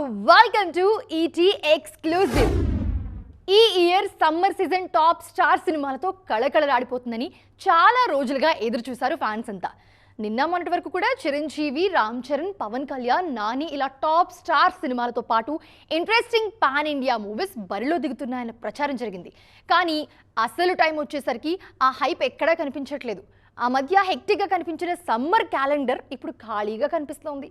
Welcome to ET exclusive. ఈ year summer season top star సినిమాలతో కళకళలాడిపోతుందని చాలా రోజులుగా ఎదురు చూశారు ఫ్యాన్స్ అంతా. నిన్న మొన్నటి వరకు కూడా చిరంజీవి, రామ్ చరణ్, పవన్ కళ్యాణ్, నాని ఇలా టాప్ స్టార్ సినిమాలతో పాటు ఇంట్రెస్టింగ్ పాన్ ఇండియా మూవీస్ బరిలో దిగుతున్నాయన్న ప్రచారం జరిగింది. కానీ అసలు టైం వచ్చేసరికి ఆ హైప్ ఎక్కడా కనిపించట్లేదు. ఆ మధ్య హెక్టిక్గా కనిపించిన సమ్మర్ క్యాలెండర్ ఇప్పుడు ఖాళీగా కనిపిస్తోంది.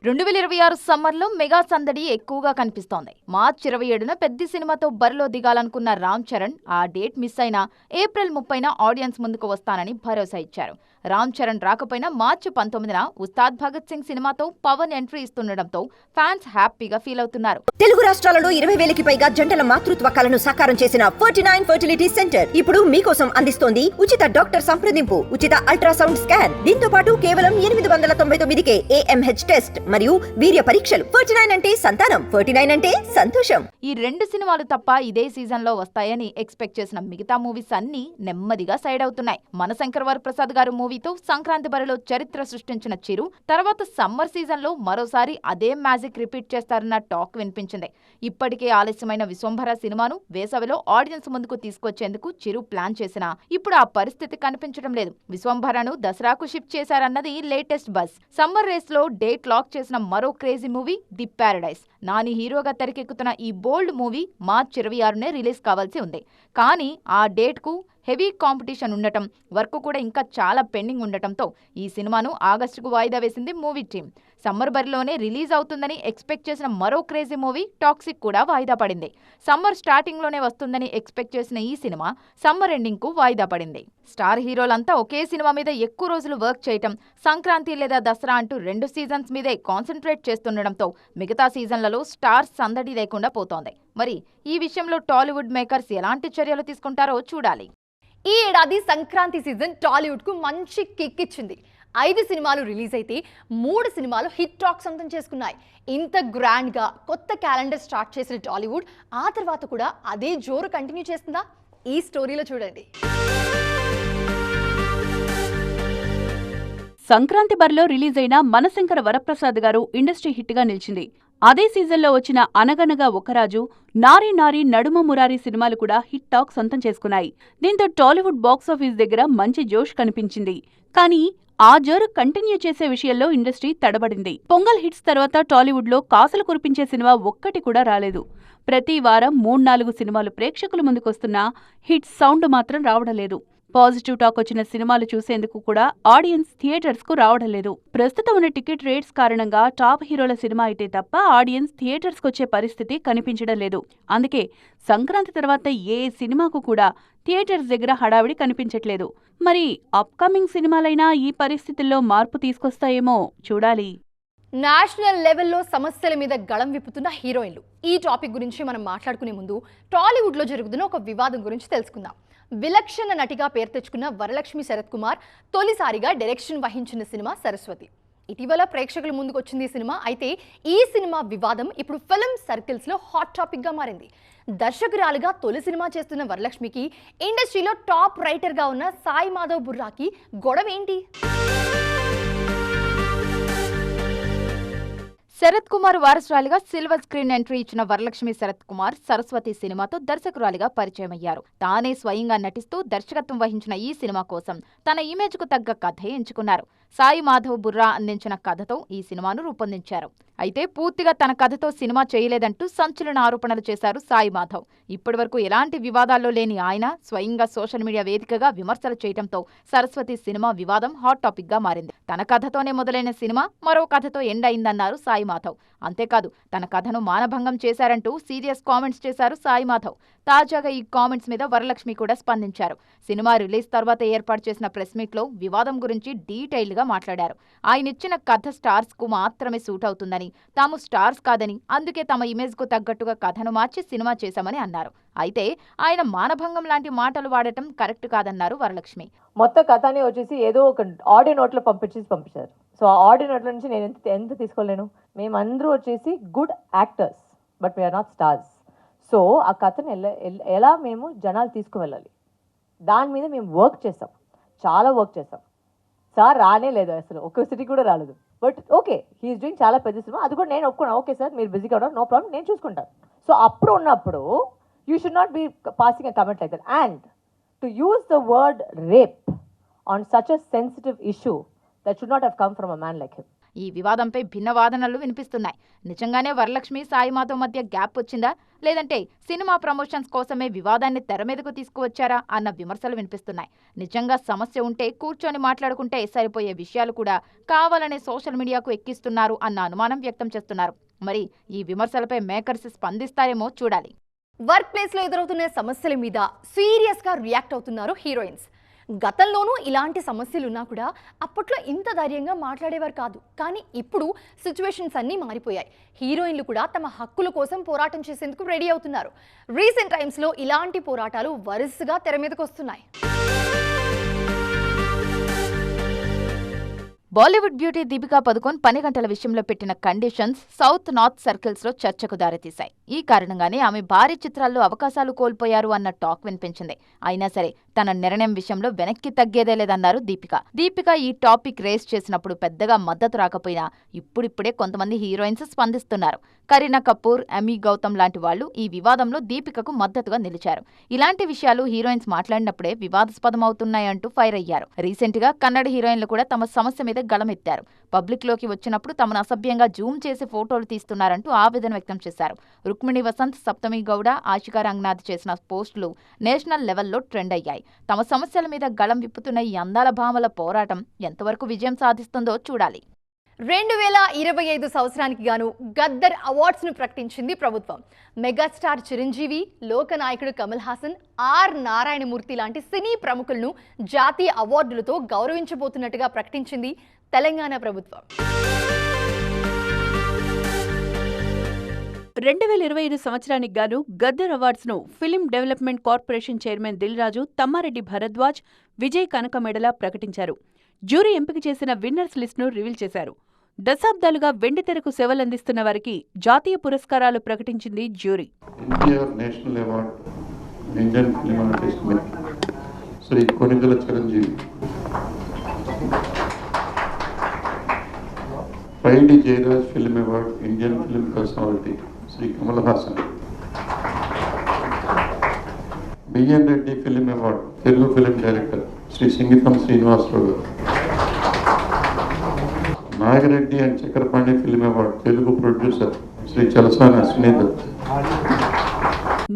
2026 సమ్మర్లో మెగా సందడి ఎక్కువగా కనిపిస్తోంది. మార్చ్ 27న పెద్ద సినిమాతో బరిలో దిగాలనుకున్న రామ్ చరణ్ ఆ డేట్ మిస్ అయినా ఏప్రిల్ 30న ఆడియన్స్ ముందుకు వస్తానని భరోసా ఇచ్చారు. రామ్ చరణ్ రాకపోయినా మార్చి 19న ఉస్తాద్ భగత్ సింగ్ సినిమాతో పవన్ ఎంట్రీ ఇస్తుండటంతో ఫ్యాన్స్ హ్యాపీగా ఫీల్ అవుతున్నారు. తెలుగు రాష్ట్రాలలో 20,000కి పైగా జంటల మాతృత్వ కలను సాకారం చేసిన 49 ఫర్టిలిటీ సెంటర్ ఇప్పుడు మీకోసం అందిస్తోంది ఉచిత డాక్టర్ సంప్రదింపు, ఉచిత అల్ట్రాసౌండ్ స్కాన్, దీంతో పాటు కేవలం 899కే AMH టెస్ట్ మరియు వీర్య పరీక్షలు. 49 అంటే సంతానం, 49 అంటే సంతోషం. ఈ 2 సినిమాలు తప్ప ఇదే సీజన్ లో వస్తాయని ఎక్స్పెక్ట్ చేసిన మిగతా మూవీస్ అన్ని నెమ్మదిగా సైడ్ అవుతున్నాయి. మనశంకర్ వరప్రసాద్ గారు మూవీతో సంక్రాంతి బరిలో చరిత్ర సృష్టించిన చిరు తర్వాత సమ్మర్ సీజన్ లో మరోసారి అదే మ్యాజిక్ రిపీట్ చేస్తారన్న టాక్ వినిపించింది. ఇప్పటికే ఆలస్యమైన విశ్వంభర సినిమాను వేసవిలో ఆడియన్స్ ముందుకు తీసుకొచ్చేందుకు చిరు ప్లాన్ చేసినా ఇప్పుడు ఆ పరిస్థితి కనిపించడం లేదు. విశ్వంభరను దసరాకు షిఫ్ట్ చేశారన్నది లేటెస్ట్ బజ్. సమ్మర్ రేస్ లో డేట్ లాక్ చేసిన మరో crazy movie the paradise. Nani హీరోగా తెరకెక్కుతున్న ఈ బోల్డ్ మూవీ మార్చ్ 26నే రిలీజ్ కావాల్సి ఉంది. కానీ ఆ డేట్ కు హెవీ కాంపిటీషన్ ఉండటం, వర్క్ కూడా ఇంకా చాలా పెండింగ్ ఉండటంతో ఈ సినిమాను ఆగస్టుకు వాయిదా వేసింది మూవీ టీం. సమ్మర్ బరిలోనే రిలీజ్ అవుతుందని ఎక్స్పెక్ట్ చేసిన మరో క్రేజీ మూవీ టాక్సిక్ కూడా వాయిదా పడింది. సమ్మర్ స్టార్టింగ్ లోనే వస్తుందని ఎక్స్పెక్ట్ చేసిన ఈ సినిమా సమ్మర్ ఎండింగ్ కు వాయిదా పడింది. స్టార్ హీరోలంతా ఒకే సినిమా మీద ఎక్కువ రోజులు వర్క్ చేయటం, సంక్రాంతి లేదా దసరా అంటూ 2 సీజన్స్ మీదే కాన్సన్ట్రేట్ చేస్తుండటంతో మిగతా సీజన్లలో స్టార్స్ సందడి లేకుండా పోతోంది. మరి ఈ విషయంలో టాలీవుడ్ మేకర్స్ ఎలాంటి చర్యలు తీసుకుంటారో చూడాలి. ఈ ఏడాది సంక్రాంతి సీజన్ టాలీవుడ్ కు మంచి కిక్ ఇచ్చింది. 5 సినిమాలు రిలీజ్ అయితే 3 సినిమాలు హిట్ టాక్ సొంతం చేసుకున్నాయి. ఇంత గ్రాండ్ గా కొత్త క్యాలెండర్ స్టార్ట్ చేసిన టాలీవుడ్ ఆ తర్వాత కూడా అదే జోరు కంటిన్యూ చేస్తుందా? ఈ స్టోరీలో చూడండి. సంక్రాంతి బరిలో రిలీజ్ అయిన మనశంకర వరప్రసాద్ గారు ఇండస్ట్రీ హిట్ గా నిలిచింది. అదే సీజన్లో వచ్చిన అనగనగా ఒకరాజు, నారీ నారీ నడుమ మురారి సినిమాలు కూడా హిట్ టాక్ సొంతం చేసుకున్నాయి. దీంతో టాలీవుడ్ బాక్సాఫీస్ దగ్గర మంచి జోష్ కనిపించింది. కానీ ఆ జోరు కంటిన్యూ చేసే విషయంలో ఇండస్ట్రీ తడబడింది. పొంగల్ హిట్స్ తర్వాత టాలీవుడ్ లో కాసులు కురిపించే సినిమా ఒక్కటి కూడా రాలేదు. ప్రతి వారం 3-4 సినిమాలు ప్రేక్షకుల ముందుకొస్తున్నా హిట్ సౌండ్ మాత్రం రావడం లేదు. పాజిటివ్ టాక్ వచ్చిన సినిమాలు చూసేందుకు కూడా ఆడియన్స్ థియేటర్స్ కు రావడం లేదు. ప్రస్తుతం ఉన్న టికెట్ రేట్స్ కారణంగా టాప్ హీరోల సినిమా అయితే తప్ప ఆడియన్స్ థియేటర్స్ కు వచ్చే పరిస్థితి కనిపించడం లేదు. అందుకే సంక్రాంతి తర్వాత ఏ సినిమాకు కూడా థియేటర్స్ దగ్గర హడావిడి కనిపించట్లేదు. మరి అప్కమింగ్ సినిమాలైనా ఈ పరిస్థితుల్లో మార్పు తీసుకొస్తాయేమో చూడాలి. నేషనల్ లెవెల్లో సమస్యల మీద గళం విప్పుతున్న హీరోయిన్లు. ఈ టాపిక్ గురించి మనం మాట్లాడుకునే ముందు టాలీవుడ్ లో జరుగుతున్న ఒక వివాదం గురించి తెలుసుకుందాం. విలక్షణ నటిగా పేరు తెచ్చుకున్న వరలక్ష్మి శరత్ కుమార్ తొలిసారిగా డైరెక్షన్ వహించిన సినిమా సరస్వతి. ఇటీవల ప్రేక్షకుల ముందుకు వచ్చింది ఈ సినిమా. అయితే ఈ సినిమా వివాదం ఇప్పుడు ఫిల్మ్ సర్కిల్స్ లో హాట్ టాపిక్ గా మారింది. దర్శకురాలుగా తొలి సినిమా చేస్తున్న వరలక్ష్మికి ఇండస్ట్రీలో టాప్ రైటర్ గా ఉన్న సాయి మాధవ్ బుర్రాకి గొడవ ఏంటి? శరత్ కుమార్ వారసురాలిగా సిల్వర్ స్క్రీన్ ఎంట్రీ ఇచ్చిన వరలక్ష్మి శరత్ కుమార్ సరస్వతి సినిమాతో దర్శకురాలిగా పరిచయం అయ్యారు. తానే స్వయంగా నటిస్తూ దర్శకత్వం వహించిన ఈ సినిమా కోసం తన ఇమేజ్ కు తగ్గ కథే ఎంచుకున్నారు. సాయి మాధవ్ బుర్రా అందించిన కథతో ఈ సినిమాను రూపొందించారు. అయితే పూర్తిగా తన కథతో సినిమా చేయలేదంటూ సంచలన ఆరోపణలు చేశారు సాయి మాధవ్. ఇప్పటివరకు ఎలాంటి వివాదాల్లో లేని ఆయన స్వయంగా సోషల్ మీడియా వేదికగా విమర్శలు చేయడంతో సరస్వతి సినిమా వివాదం హాట్ టాపిక్ గా మారింది. తన కథతోనే మొదలైన సినిమా మరో కథతో ఎండ్ అయిందన్నారు సాయి మాధవ్. అంతేకాదు తన కథను మానభంగం చేశారంటూ సీరియస్ కామెంట్స్ చేశారు సాయి మాధవ్. తాజాగా ఈ కామెంట్స్ మీద వరలక్ష్మి కూడా స్పందించారు. సినిమా రిలీజ్ తర్వాత ఏర్పాటు చేసిన ప్రెస్ మీట్ లో వివాదం గురించి డీటెయిల్డ్ గా మాట్లాడారు. ఆయనిచ్చిన కథ స్టార్స్ కు మాత్రమే సూట్ అవుతుందని, తాము స్టార్స్ కాదని, అందుకే తమ ఇమేజ్ కు తగ్గట్టుగా కథను మార్చి సినిమా చేశామని అన్నారు. అయితే ఆయన మానభంగం లాంటి మాటలు వాడటం కరెక్ట్ కాదన్నారు వరలక్ష్మి. మొత్తం కథని వచ్చేసి ఏదో ఒక ఆడియో నోట్లో పంపించారు. సో ఆ ఆడియో నోట్ల నుంచి నేను ఎంత తీసుకోలేను. మేమందరూ వచ్చేసి good actors, but we are not stars. So ఆ కథను ఎలా మేము జనాలు తీసుకువెళ్ళాలి, దాని మీద మేము వర్క్ చేస్తాం, చాలా వర్క్ చేస్తాం. సార్ రానే లేదు అసలు, ఒక్క సిటీ కూడా రాలేదు. బట్ ఓకే, హీఈస్ డూయింగ్ చాలా పెద్ద సినిమా, అది కూడా నేను ఒప్పుకున్నాను. ఓకే సార్, మీరు బిజీగా ఉన్నారు, నో ప్రాబ్లం, నేను చూసుకుంటాను. సో అప్పుడు ఉన్నప్పుడు you should not be passing a comment like that. And to use the word rape on such a sensitive issue that should not have come from a man like him. ఈ వివాదంపై భిన్న వాదనలు వినిపిస్తున్నాయి. నిజంగానే వరలక్ష్మి సాయిమాతో మధ్య gap వచ్చిందా, లేదంటే cinema promotions కోసమే వివాదాన్ని తెర మీదకు తీసుకువచ్చారా అన్న విమర్శలు వినిపిస్తున్నాయి. నిజంగా సమస్య ఉంటే కూర్చొని మాట్లాడుకుంటే సరిపోయే విషయాలు కూడా కావాలనే సోషల్ మీడియాకు ఎక్కిస్తున్నారు అన్న అనుమానం వ్యక్తం చేస్తున్నారు. మరి ఈ విమర్శలపై మేకర్స్ స్పందిస్తారేమో చూడాలి. వర్క్ ప్లేస్లో ఎదురవుతున్న సమస్యల మీద సీరియస్గా రియాక్ట్ అవుతున్నారు హీరోయిన్స్. గతంలోనూ ఇలాంటి సమస్యలు ఉన్నా కూడా అప్పట్లో ఇంత ధైర్యంగా మాట్లాడేవారు కాదు. కానీ ఇప్పుడు సిచ్యువేషన్స్ అన్నీ మారిపోయాయి. హీరోయిన్లు కూడా తమ హక్కుల కోసం పోరాటం చేసేందుకు రెడీ అవుతున్నారు. రీసెంట్ టైమ్స్లో ఇలాంటి పోరాటాలు వరుసగా తెర మీదకు వస్తున్నాయి. బాలీవుడ్ బ్యూటీ దీపికా పదుకొన్ పని గంటల విషయంలో పెట్టిన కండిషన్స్ సౌత్ నార్త్ సర్కిల్స్ లో చర్చకు దారితీశాయి. ఈ కారణంగానే ఆమె భారీ చిత్రాల్లో అవకాశాలు కోల్పోయారు అన్న టాక్ వినిపించింది. అయినా సరే తన నిర్ణయం విషయంలో వెనక్కి తగ్గేదే లేదన్నారు దీపిక ఈ టాపిక్ రేస్ చేసినప్పుడు పెద్దగా మద్దతు రాకపోయినా ఇప్పుడిప్పుడే కొంతమంది హీరోయిన్స్ స్పందిస్తున్నారు. కరీనా కపూర్, ఎమీ గౌతమ్ లాంటి వాళ్లు ఈ వివాదంలో దీపికకు మద్దతుగా నిలిచారు. ఇలాంటి విషయాలు హీరోయిన్స్ మాట్లాడినప్పుడే వివాదాస్పదమవుతున్నాయంటూ ఫైర్ అయ్యారు. రీసెంట్ గా కన్నడ హీరోయిన్లు కూడా తమ సమస్య మీద గళమెత్తారు. పబ్లిక్ లోకి వచ్చినప్పుడు తమను అసభ్యంగా జూమ్ చేసి ఫోటోలు తీస్తున్నారంటూ ఆవేదన వ్యక్తం చేశారు. రుక్మిణి వసంత్, సప్తమి గౌడ, ఆశికా రంగనాథ్ చేసిన పోస్టులు నేషనల్ లెవెల్లో ట్రెండ్ అయ్యాయి. తమ సమస్యల మీద గళం విప్పుతున్న ఈ అందాల భామల పోరాటం ఎంతవరకు విజయం సాధిస్తుందో చూడాలి. 2025 సంవత్సరానికి గాను గద్దర్ అవార్డ్స్ను ప్రకటించింది ప్రభుత్వం. మెగాస్టార్ చిరంజీవి, లోకనాయకుడు కమల్ హాసన్, ఆర్ నారాయణమూర్తి లాంటి సినీ ప్రముఖులను జాతీయ అవార్డులతో గౌరవించబోతున్నట్టుగా ప్రకటించింది తెలంగాణ ప్రభుత్వం. 2025 సంవత్సరానికి గాను గద్దర్ అవార్డ్స్ ను film development corporation chairman Dil Raju, Tammareddy Bharadwaj, Vijay Kanakamedala ప్రకటించారు. జ్యూరీ ఎంపిక చేసిన విన్నర్స్ లిస్ట్ ను రివీల్ చేశారు. దశాబ్దాలుగా వెండితెరకు సేవలందిస్తున్న వారికి జాతీయ పురస్కారాలు ప్రకటించింది jury. NTR national award Indian film artist Shri Konidela Chiranjeevi, Paidi Jayaraj film award Indian film personality Shri Kamal Haasan, BN Reddy film award Telugu film director Shri Singeetam Srinivasarao గారు, Nagireddy and Chakrapani film award Telugu producer Shri Chalasani Ashwini Dutt.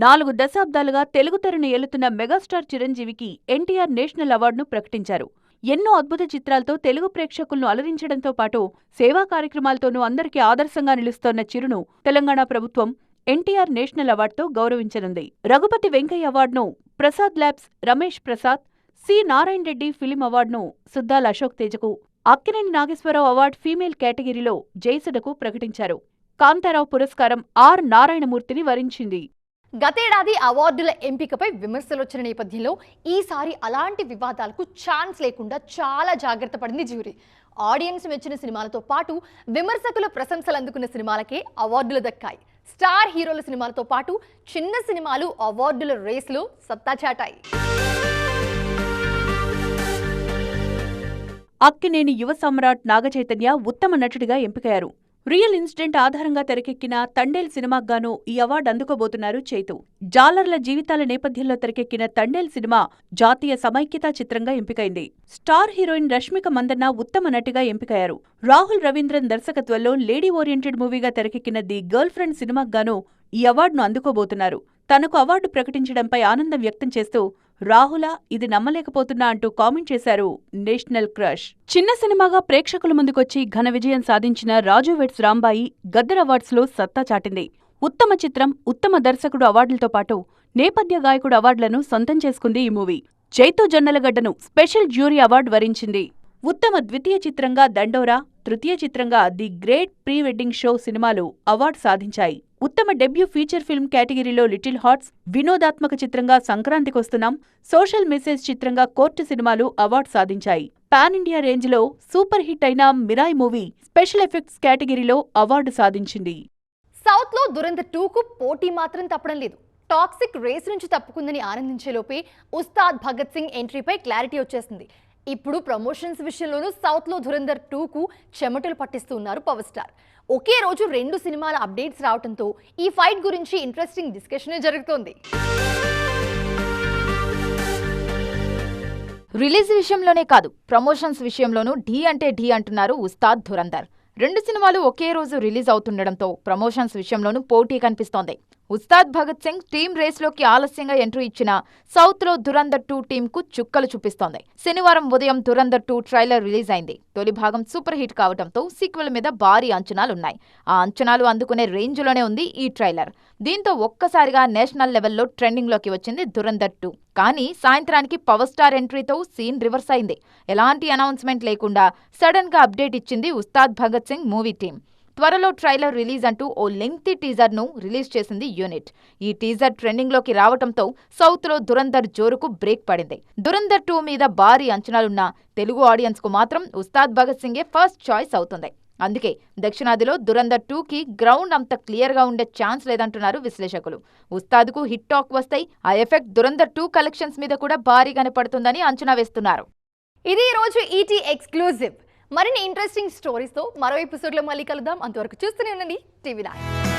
4 దశాబ్దాలుగా తెలుగు తెరను ఏలుతున్న మెగాస్టార్ చిరంజీవికి ఎన్టీఆర్ నేషనల్ అవార్డును ప్రకటించారు. ఎన్నో అద్భుత చిత్రాలతో తెలుగు ప్రేక్షకులను అలరించడంతో పాటు సేవా కార్యక్రమాలతోనూ అందరికీ ఆదర్శంగా నిలుస్తోన్న చిరును తెలంగాణ ప్రభుత్వం ఎన్టీఆర్ నేషనల్ అవార్డుతో గౌరవించనుంది. రఘుపతి వెంకయ్య అవార్డును Prasad Labs Ramesh Prasad, C Narayana Reddy film అవార్డును సుద్దాల అశోక్ తేజకు, అక్కినేని నాగేశ్వరరావు అవార్డు ఫీమేల్ కేటగిరీలో జయసుధకు ప్రకటించారు. కాంతారావు పురస్కారం ఆర్ నారాయణమూర్తిని వరించింది. గతేడాది అవార్డుల ఎంపికపై విమర్శలు వచ్చిన నేపథ్యంలో ఈసారి అలాంటి వివాదాలకు ఛాన్స్ లేకుండా చాలా జాగ్రత్త పడింది జ్యూరీ. ఆడియన్స్ మెచ్చిన సినిమాలతో పాటు విమర్శకుల ప్రశంసలు అందుకున్న సినిమాలకే అవార్డులు దక్కాయి. స్టార్ హీరోల సినిమాలతో పాటు చిన్న సినిమాలు అవార్డుల రేసులో సత్తా చాటాయి. అక్కినేని యువ సమ్రాట్ నాగచైతన్య ఉత్తమ నటుడిగా ఎంపికయ్యారు. రియల్ ఇన్సిడెంట్ ఆధారంగా తెరకెక్కిన తండేల్ సినిమాకు గాను ఈ అవార్డు అందుకోబోతున్నారు చైతు. జాలర్ల జీవితాల నేపథ్యంలో తెరకెక్కిన తండేల్ సినిమా జాతీయ సమైక్యతా చిత్రంగా ఎంపికైంది. స్టార్ హీరోయిన్ రష్మిక మందన్న ఉత్తమ నటిగా ఎంపికయ్యారు. రాహుల్ రవీంద్రన్ దర్శకత్వంలో లేడీ ఓరియంటెడ్ మూవీగా తెరకెక్కిన ది గర్ల్ ఫ్రెండ్ సినిమాకు గాను ఈ అవార్డును అందుకోబోతున్నారు. తనకు అవార్డు ప్రకటించడంపై ఆనందం వ్యక్తం చేస్తూ రాహులా ఇది నమ్మలేకపోతున్నా అంటూ కామెంట్ చేశారు నేషనల్ క్రష్. చిన్న సినిమాగా ప్రేక్షకుల ముందుకొచ్చి ఘన విజయం సాధించిన రాజు వెడ్స్ రాంబాయి గద్దర్ అవార్డ్స్లో సత్తా చాటింది. ఉత్తమ చిత్రం, ఉత్తమ దర్శకుడు అవార్డులతో పాటు నేపథ్య గాయకుడు అవార్డులను సొంతం చేసుకుంది ఈ మూవీ. చైతు జొన్నలగడ్డను స్పెషల్ జ్యూరీ అవార్డు వరించింది. ఉత్తమ ద్వితీయ చిత్రంగా దండోరా, తృతీయ చిత్రంగా the great pre wedding show సినిమాలు అవార్డు సాధించాయి. ఉత్తమ డెబ్యూ ఫీచర్ ఫిల్మ్ కేటగిరీలో లిటిల్ హార్ట్స్, వినోదాత్మక చిత్రంగా సంక్రాంతికొస్తున్నాం, సోషల్ మెసేజ్ చిత్రంగా కోర్టు సినిమాలు అవార్డు సాధించాయి. పాన్ ఇండియా రేంజ్లో సూపర్ హిట్ అయిన మిరాయ్ మూవీ స్పెషల్ ఎఫెక్ట్స్ కేటగిరీలో అవార్డు సాధించింది. సౌత్లో దురంధర్ 2కు పోటీ మాత్రం తప్పడం లేదు. టాక్సిక్ రేస్ నుంచి తప్పుకుందని ఆనందించేలోపే ఉస్తాద్ భగత్ సింగ్ ఎంట్రీపై క్లారిటీ వచ్చేసింది. ఇప్పుడు ప్రమోషన్స్ విషయంలోనూ సౌత్లో ధురంధర్ 2కు చెమటలు పట్టిస్తూ ఉన్నారు పవర్ స్టార్. ఒకే రోజు 2 సినిమాల అప్డేట్స్ రావడంతో ఈ ఫైట్ గురించి ఇంట్రెస్టింగ్ డిస్కషనే జరుగుతోంది. రిలీజ్ విషయంలోనే కాదు, ప్రమోషన్స్ విషయంలోనూ ఢీ అంటే ఢీ అంటున్నారు ఉస్తాద్ ధురంధర్. 2 సినిమాలు ఒకే రోజు రిలీజ్ అవుతుండడంతో ప్రమోషన్స్ విషయంలోనూ పోటీ కనిపిస్తోంది. ఉస్తాద్ భగత్ సింగ్ టీమ్ రేస్లోకి ఆలస్యంగా ఎంట్రీ ఇచ్చిన సౌత్లో ధురంధర్ 2 టీంకు చుక్కలు చూపిస్తోంది. శనివారం ఉదయం ధురంధర్ 2 ట్రైలర్ రిలీజ్ అయింది. తొలి భాగం సూపర్ హిట్ కావడంతో సీక్వెల్ మీద భారీ అంచనాలున్నాయి. ఆ అంచనాలు అందుకునే రేంజ్లోనే ఉంది ఈ ట్రైలర్. దీంతో ఒక్కసారిగా నేషనల్ లెవెల్లో ట్రెండింగ్లోకి వచ్చింది ధురంధర్ 2. కానీ సాయంత్రానికి పవర్ స్టార్ ఎంట్రీతో సీన్ రివర్స్ అయింది. ఎలాంటి అనౌన్స్మెంట్ లేకుండా సడన్ గా అప్డేట్ ఇచ్చింది ఉస్తాద్ భగత్ సింగ్ మూవీ టీం. త్వరలో ట్రైలర్ రిలీజ్ అంటూ ఓ లెంగ్తీ టీజర్ను రిలీజ్ చేసింది యూనిట్. ఈ టీజర్ ట్రెండింగ్లోకి రావడంతో సౌత్లో ధురంధర్ జోరుకు బ్రేక్ పడింది. ధురంధర్ 2 మీద భారీ అంచనాలున్న తెలుగు ఆడియన్స్కు మాత్రం ఉస్తాద్ భగత్ సింగే ఫస్ట్ చాయిస్ అవుతుంది. అందుకే దక్షిణాదిలో ధురంధర్ 2కి గ్రౌండ్ అంత క్లియర్గా ఉండే ఛాన్స్ లేదంటున్నారు విశ్లేషకులు. ఉస్తాద్కు హిట్ టాక్ వస్తాయి. ఆ ఎఫెక్ట్ ధురంధర్ 2 కలెక్షన్స్ మీద కూడా భారీగానే పడుతుందని అంచనా వేస్తున్నారు. ఇది ఈ రోజు ఈటీ ఎక్స్క్లూజివ్. మరిన్ని ఇంట్రెస్టింగ్ స్టోరీస్తో మరో ఎపిసోడ్లో మళ్ళీ కలుద్దాం. అంతవరకు చూస్తూనే ఉండండి టీవీ9.